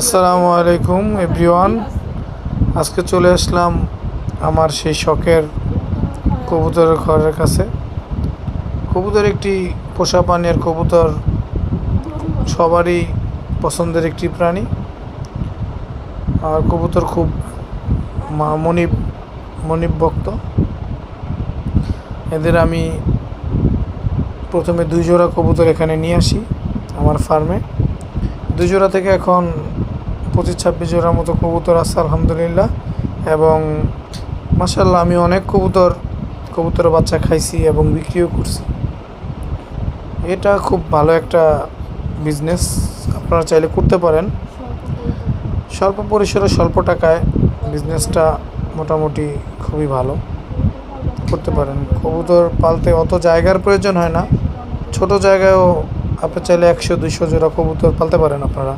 আসসালামু আলাইকুম এভরিওয়ান। আজকে চলে আসলাম আমার সেই শখের কবুতরের ঘরের কাছে। কবুতর একটি পোষা প্রাণী, আর কবুতর সবারই পছন্দের একটি প্রাণী। আর কবুতর খুব মনিব ভক্ত। এদের আমি প্রথমে 2 জোড়া কবুতর এখানে নিয়ে আসি আমার ফার্মে। 2 জোড়া থেকে এখন 25-26 জোড়ার মতো কবুতর আছে আলহামদুলিল্লাহ। এবং মাশাআল্লাহ আমি অনেক কবুতরের বাচ্চা খাইছি এবং বিক্রিও করছি। এটা খুব ভালো একটা বিজনেস, আপনারা চাইলে করতে পারেন। স্বল্প পরিসরে স্বল্প টাকায় বিজনেসটা মোটামুটি খুবই ভালো করতে পারেন। কবুতর পালতে অত জায়গার প্রয়োজন হয় না, ছোট জায়গায়ও আপনি চাইলে 100-200 জোড়া কবুতর পালতে পারেন আপনারা।